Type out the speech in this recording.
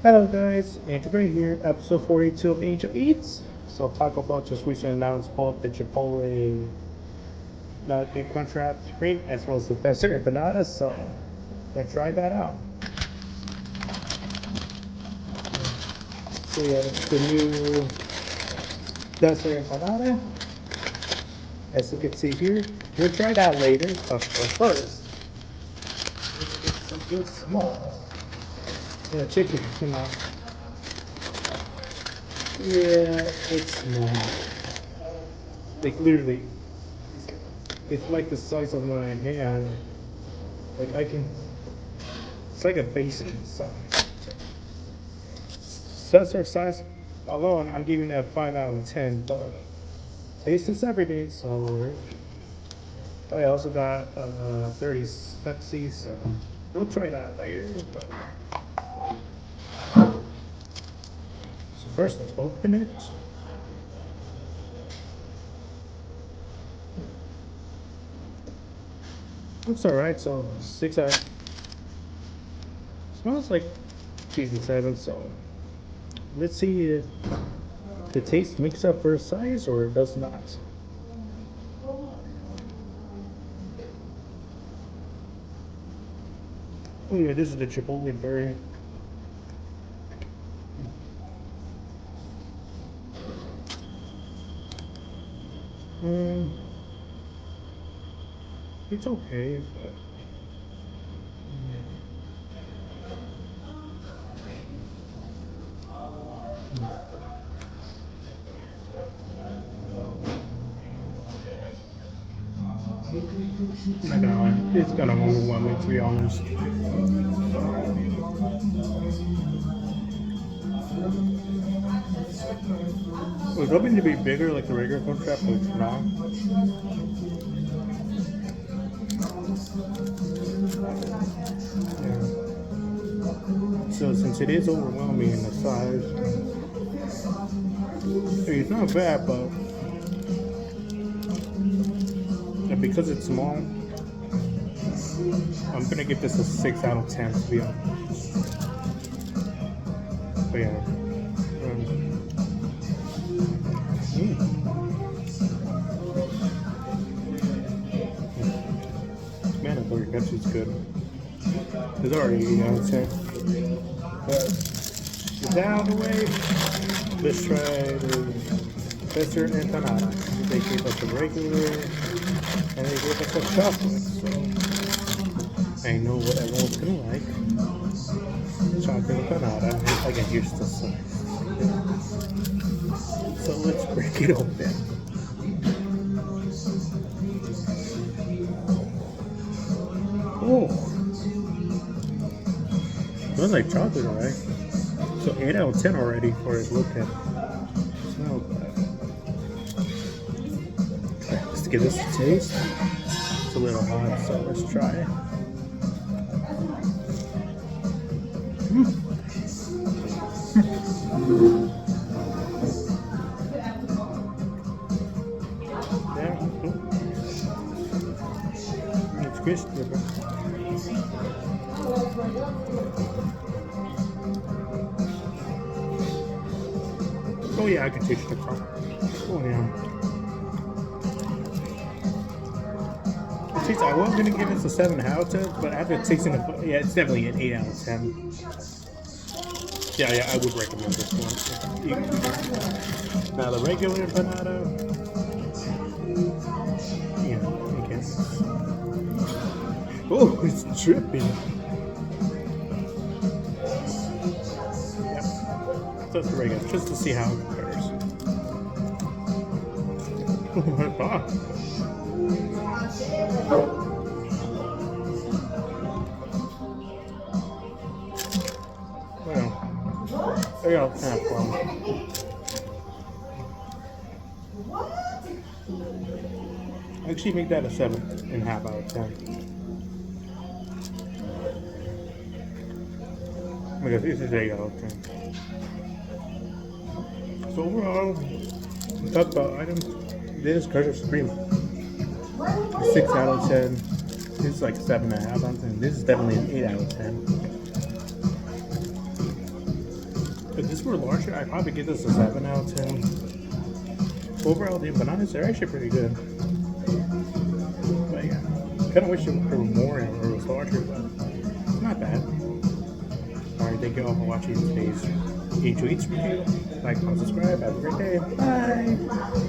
Hello guys, Andrew Gray here, episode 42 of Angel Eats. So Taco Bell just recently announced both the Chipotle big Crunchwrap Supreme as well as the Fester Empanadas, so let's try that out. So yeah, it's the new Fester Empanada, as you can see here. We'll try that later, but first, let's get some good small. Yeah, chicken, Yeah, it's small. Like literally, it's like the size of my hand. Like I can, it's like a basic size. Sensor size alone, I'm giving that 5 out of 10. But taste is everything, so I also got 30 Pepsi, so we'll try that later. But, so first, let's open it. It's alright, so 6 out. Smells like season 7, so let's see if the taste makes up for size or it does not. Oh yeah, this is the Chipotle variant. Mm, it's okay, but I'm not gonna lie, it's gonna overwhelm me to be honest. I was hoping to be bigger like the regular Crunch Wrap, but it's not. Yeah. So since it is overwhelming in the size, it's not bad, but because it's small, I'm gonna give this a 6 out of 10 to be honest. But yeah. Man, I thought your Pepsi's good. It's already 8 out of 10. But with that out of the way, let's try the Fester Empanada. They gave us a regular and they gave us a chocolate. So I know what everyone's gonna like. Chocolate empanada. Again, here's the size. So let's break it open. Oh, smells like chocolate, alright. So 8 out of 10 already for it. Look at it. Smells bad. Alright, let's give this a taste. It's a little hot, so let's try it. Yeah, it's crispy. Oh yeah, I can taste the crumb. Oh yeah. I was gonna give this a 7 out of 10, but after tasting it, yeah, it's definitely an 8 out of 10. Yeah, I would recommend this one. Now the regular empanada, yeah, I guess. Oh, it's dripping. Yep. So that's the regular, just to see how it compares. Oh my god. Well, I got half one. Actually, make that a 7.5 out of 10. Because this is 8 out of 10. So overall, we talked about items. This is Crunchwrap Supreme. 6 out of 10. This is like 7.5 out of 10. This is definitely an 8 out of 10. this were larger, I'd probably give this a 7 out of 10. Overall, the empanadas are actually pretty good. But yeah, kind of wish there were more or it was larger, but it's not bad. Alright, thank you all for watching today's Eat to Eats review. Like, comment, subscribe. Have a great day. Bye!